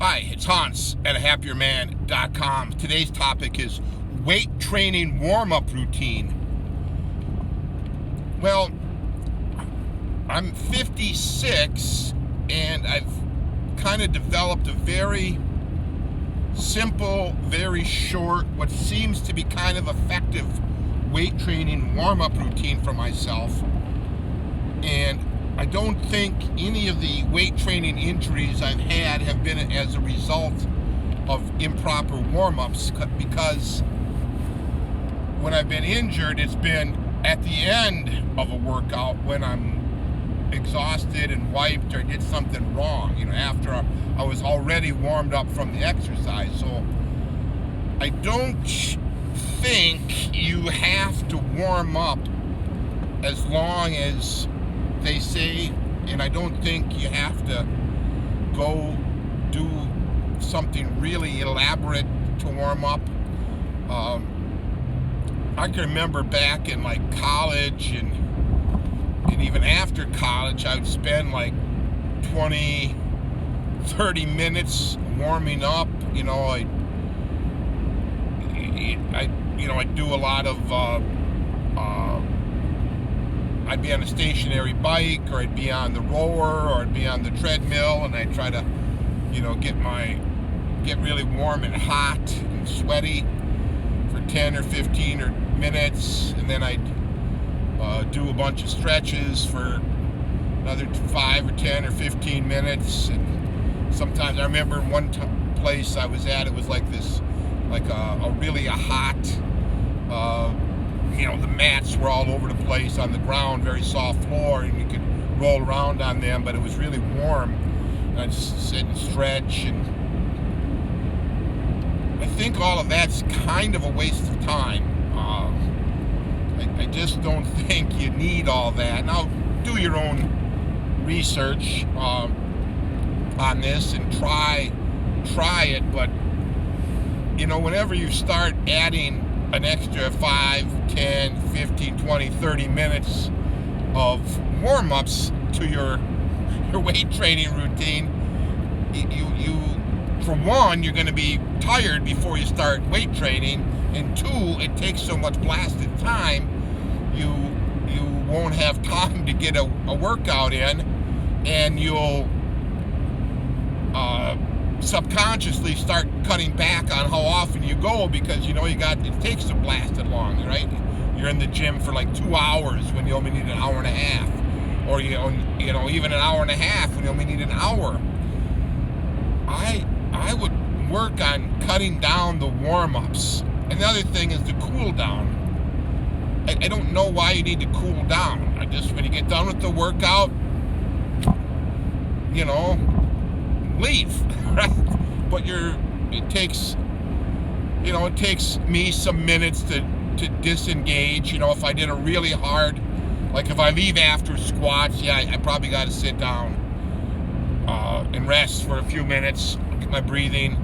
Hi, it's Hans at ahappierman.com. Today's topic is weight training warm-up routine. Well, I'm 56 and I've kind of developed a very simple, very short, what seems to be kind of effective weight training warm-up routine for myself. And I don't think any of the weight training injuries I've had have been as a result of improper warm-ups, because when I've been injured, it's been at the end of a workout when I'm exhausted and wiped or did something wrong, after I was already warmed up from the exercise. So I don't think you have to warm up as long as they say, and I don't think you have to go do something really elaborate to warm up. I can remember back in college and even after college, I would spend 20, 30 minutes warming up. I'd do a lot of I'd be on a stationary bike, or I'd be on the rower, or I'd be on the treadmill, and I'd try to, get really warm and hot and sweaty for 10 or 15 minutes, and then I'd do a bunch of stretches for another 5 or 10 or 15 minutes. And sometimes I remember in one place I was at, it was a really hot. The mats were all over the place on the ground, very soft floor, and you could roll around on them, but it was really warm. And I'd sit and stretch, and I think all of that's kind of a waste of time. I just don't think you need all that. Now, do your own research on this and try it, but whenever you start adding an extra 5, 10, 15, 20, 30 minutes of warm-ups to your weight training routine, you for one, you're going to be tired before you start weight training, and two, it takes so much blasted time, you won't have time to get a workout in, and you'll subconsciously start cutting back on how often you go, because it takes so blasted long, right? You're in the gym for 2 hours when you only need an hour and a half, or even an hour and a half when you only need an hour. I would work on cutting down the warm-ups. Another thing is the cool down. I don't know why you need to cool down. When you get done with the workout, leave, right? But it takes me some minutes to disengage. If I did a really hard, if I leave after squats, I probably got to sit down and rest for a few minutes, look at my breathing,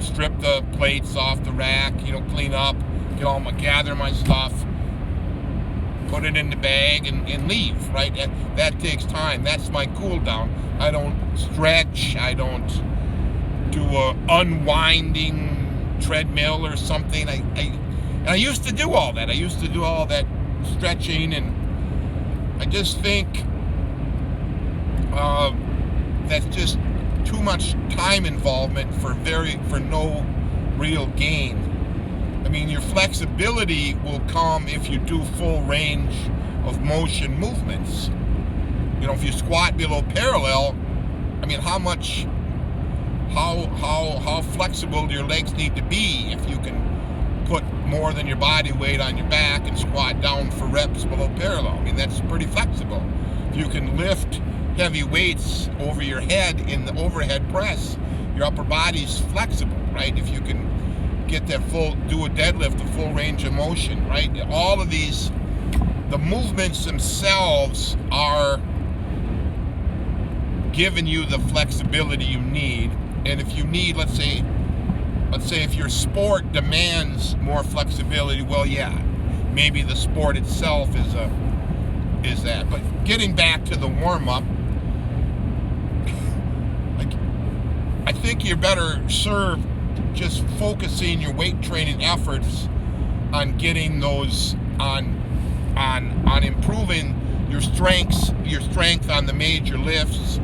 strip the plates off the rack, clean up, gather my stuff, put it in the bag, and leave, right? That takes time. That's my cool down. I don't stretch. I don't do a unwinding treadmill or something. I used to do all that. I used to do all that stretching, and I just think that's just too much time involvement for no real gain. Your flexibility will come if you do full range of motion movements. If you squat below parallel, how flexible do your legs need to be if you can put more than your body weight on your back and squat down for reps below parallel? That's pretty flexible. If you can lift heavy weights over your head in the overhead press, your upper body's flexible, right? If you can get that do a deadlift, a full range of motion, right? All of these, the movements themselves are giving you the flexibility you need. And if you need, let's say if your sport demands more flexibility, well, maybe the sport itself is that. But getting back to the warm-up, I think think you're better served just focusing your weight training efforts on getting those on improving your strength on the major lifts,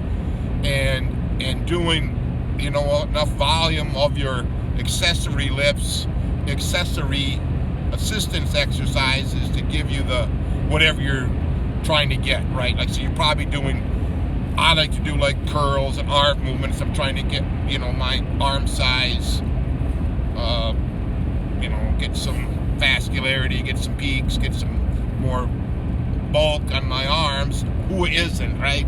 and doing enough volume of your accessory lifts, accessory assistance exercises to give you the whatever you're trying to get, right? Like, so you're probably doing, I like to do like curls and arm movements. I'm trying to get my arm size, get some vascularity, get some peaks, get some more bulk on my arms. Who isn't, right?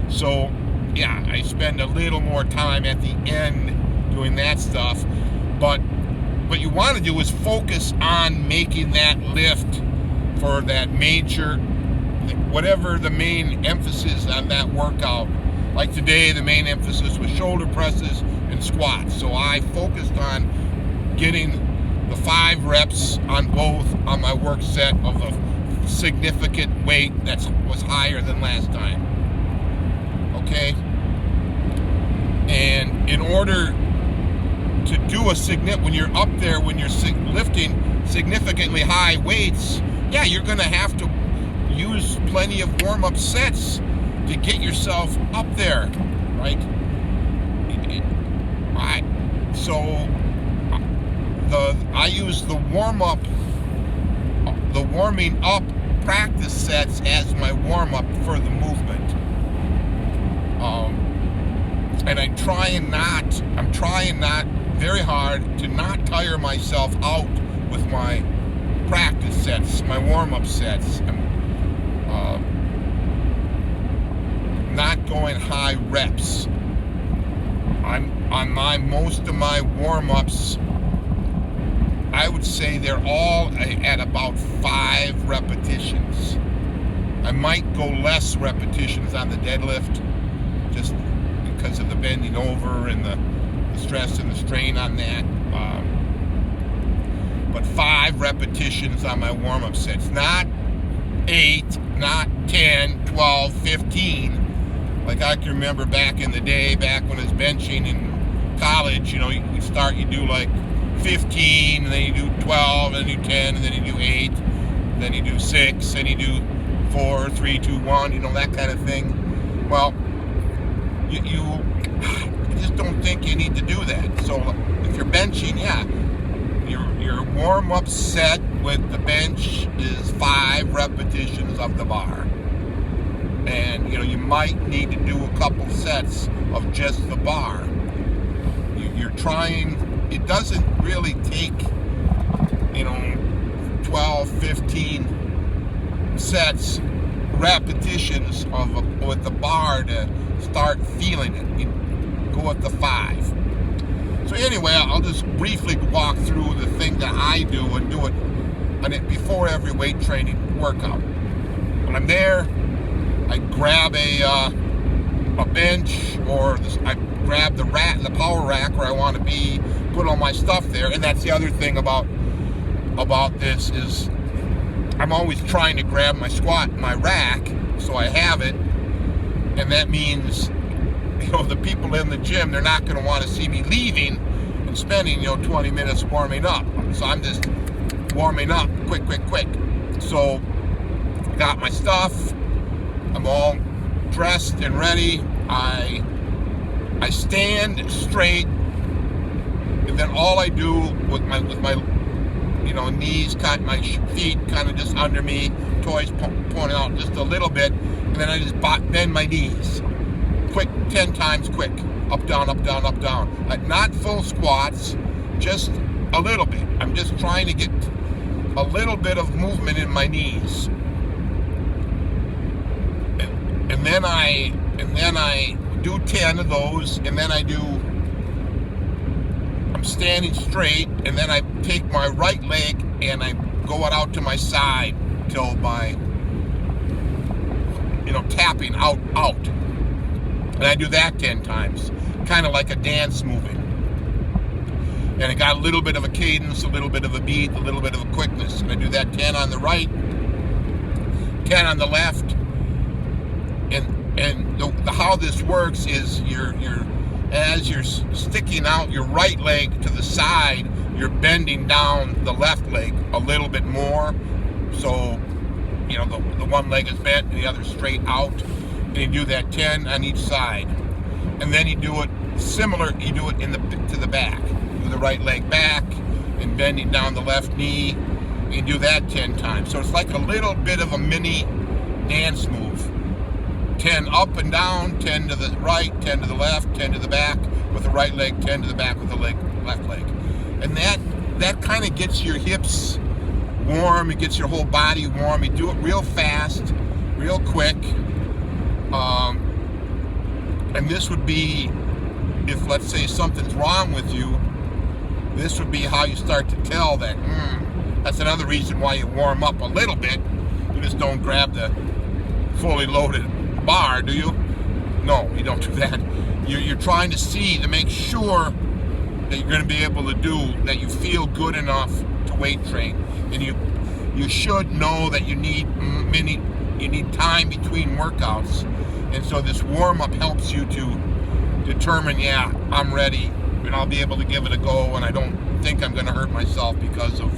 So yeah, I spend a little more time at the end doing that stuff, but what you want to do is focus on making that lift for that major, whatever the main emphasis on that workout. Like today, the main emphasis was shoulder presses and squats, so I focused on getting the 5 reps on both on my work set of a significant weight that was higher than last time. Okay? And in order to do when you're up there, when you're lifting significantly high weights, yeah, you're going to have to use plenty of warm-up sets to get yourself up there, right? So I use the warming up practice sets as my warm-up for the movement. And I'm trying not very hard to not tire myself out with my practice sets, my warm-up sets. I'm not going high reps. Most of my warm-ups, I would say they're all at about 5 repetitions. I might go less repetitions on the deadlift, just because of the bending over and the stress and the strain on that. But 5 repetitions on my warm-up sets, not 8, not 10, 12, 15. Like I can remember back in the day, back when I was benching in college, you do like 15, and then you do 12, and then you do 10, and then you do 8, and then you do 6, and you do 4, 3, 2, 1, that kind of thing. Well, you just don't think you need to do that. So if you're benching, yeah, your warm-up set with the bench is 5 repetitions of the bar. And you might need to do a couple sets of just the bar. You're trying, it doesn't really take 12, 15 sets, repetitions with the bar to start feeling it. You go with the 5. So anyway, I'll just briefly walk through the thing that I do and do it before every weight training workout. When I'm there, I grab a bench, or I grab the power rack where I want to be, put all my stuff there. And that's the other thing about this is I'm always trying to grab my rack, so I have it. And that means, the people in the gym, they're not going to want to see me leaving and spending, 20 minutes warming up. So I'm just warming up quick. So got my stuff. I'm all dressed and ready. I stand straight, and then all I do with my knees, my feet kind of just under me, toes pointing out just a little bit, and then I just bend my knees, quick, 10 times quick, up, down, not full squats, just a little bit. I'm just trying to get a little bit of movement in my knees. And then I do 10 of those, and then I'm standing straight, and then I take my right leg and I go out to my side till my, tapping out. And I do that 10 times, kind of like a dance moving. And I got a little bit of a cadence, a little bit of a beat, a little bit of a quickness. And I do that 10 on the right, 10 on the left. And how this works is as as you're sticking out your right leg to the side, you're bending down the left leg a little bit more. So, you know, the one leg is bent and the other straight out. And you do that 10 on each side. And then you do it similar, you do it to the back. With the right leg back and bending down the left knee. And you do that 10 times. So it's like a little bit of a mini dance move. 10 up and down, 10 to the right, 10 to the left, 10 to the back with the right leg, 10 to the back with the left leg. And that kind of gets your hips warm, it gets your whole body warm. You do it real fast, real quick. And this would be, if let's say something's wrong with you, this would be how you start to tell that, that's another reason why you warm up a little bit. You just don't grab the fully loaded bar, do you? No, you don't do that. You're trying to see to make sure that you're going to be able to do, that you feel good enough to weight train. And you should know that you need time between workouts. And so this warm-up helps you to determine, yeah, I'm ready, and I'll be able to give it a go, and I don't think I'm going to hurt myself because of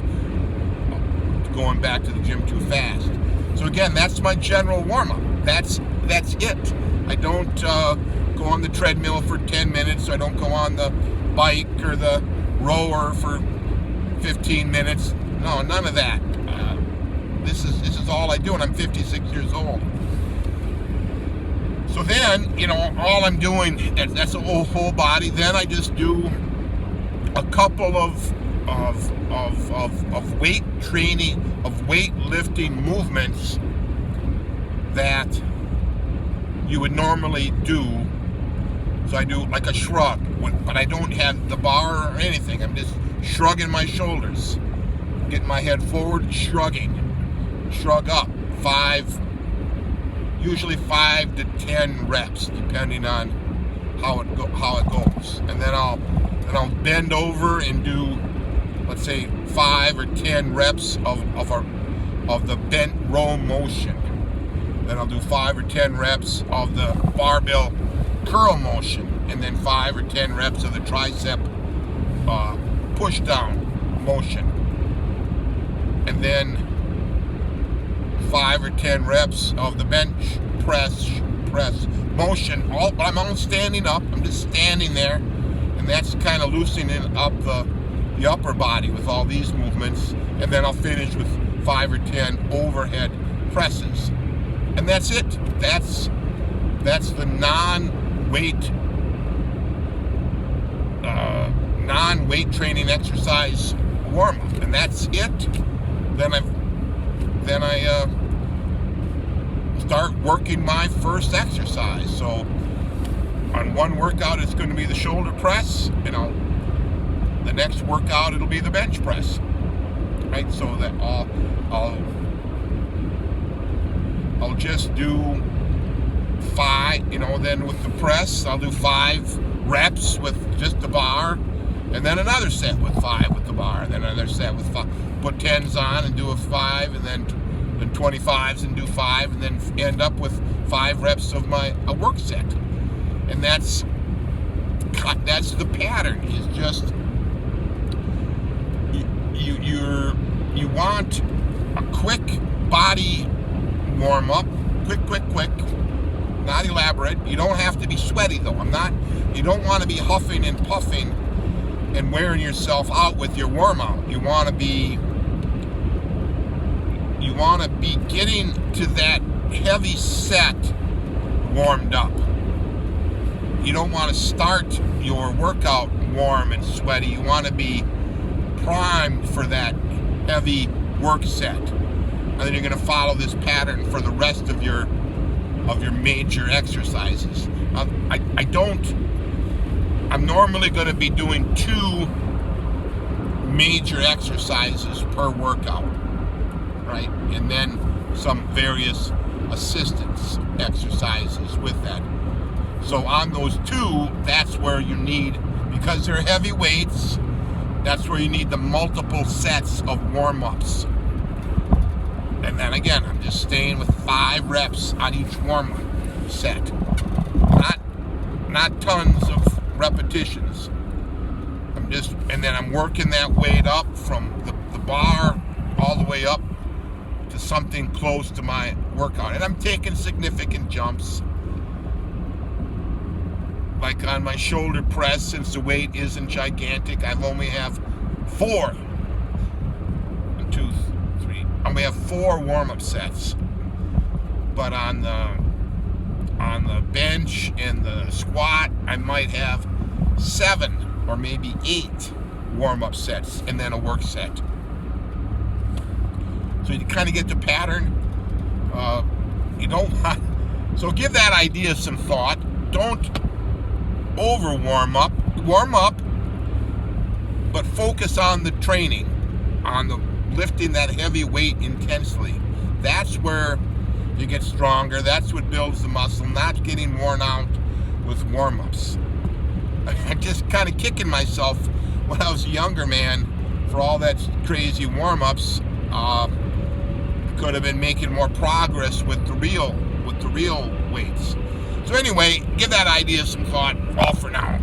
going back to the gym too fast. So again, that's my general warm-up. That's it. I don't go on the treadmill for 10 minutes. I don't go on the bike or the rower for 15 minutes. No, none of that. This is all I do, and I'm 56 years old. So then, you know, all I'm doing, that's the whole body. Then I just do a couple of weight training, of weightlifting movements that you would normally do. So I do like a shrug, but I don't have the bar or anything. I'm just shrugging my shoulders, getting my head forward, shrugging. Shrug up, usually 5 to 10 reps, depending on how it goes. And then I'll bend over and do, let's say, 5 or 10 reps of the bent row motion. Then I'll do 5 or 10 reps of the barbell curl motion, and then 5 or 10 reps of the tricep push down motion, and then 5 or 10 reps of the bench press motion. But I'm all standing up. I'm just standing there, and that's kind of loosening up the upper body with all these movements. And then I'll finish with 5 or 10 overhead presses, and that's it. That's the non-weight training exercise warm up, and that's it. Then I start working my first exercise. So on one workout it's going to be the shoulder press, the next workout it'll be the bench press, right? So that I'll just do 5, then with the press I'll do 5 reps with just the bar, and then another set with 5 with the bar, and then another set with 5. Put 10s on and do a 5, and then 25s and do 5, and then end up with 5 reps of a work set. And that's the pattern. Is just you want a quick body warm up, quick, not elaborate. You don't have to be sweaty though. You don't want to be huffing and puffing and wearing yourself out with your warm out. You want to be getting to that heavy set warmed up. You don't want to start your workout warm and sweaty. You want to be primed for that heavy work set. And then you're going to follow this pattern for the rest of your major exercises. I'm normally going to be doing 2 major exercises per workout, right? And then some various assistance exercises with that. So on those 2, that's where you need, because they're heavy weights, that's where you need the multiple sets of warm-ups. And then again, I'm just staying with 5 reps on each warm-up set. Not tons of repetitions. And then I'm working that weight up from the bar all the way up to something close to my workout. And I'm taking significant jumps. Like on my shoulder press, since the weight isn't gigantic, I only have 4. 1, 2, 3. I only have 4 warm-up sets. But on the bench and the squat, I might have 7 or maybe 8 warm-up sets and then a work set. So you kind of get the pattern. You don't want, so give that idea some thought. Don't over warm up, but focus on the training, on the lifting that heavy weight intensely. That's where you get stronger. That's what builds the muscle, not getting worn out with warm-ups. I'm just kind of kicking myself when I was a younger man for all that crazy warm-ups. Could have been making more progress with the real weights. So anyway, give that idea some thought. All for now.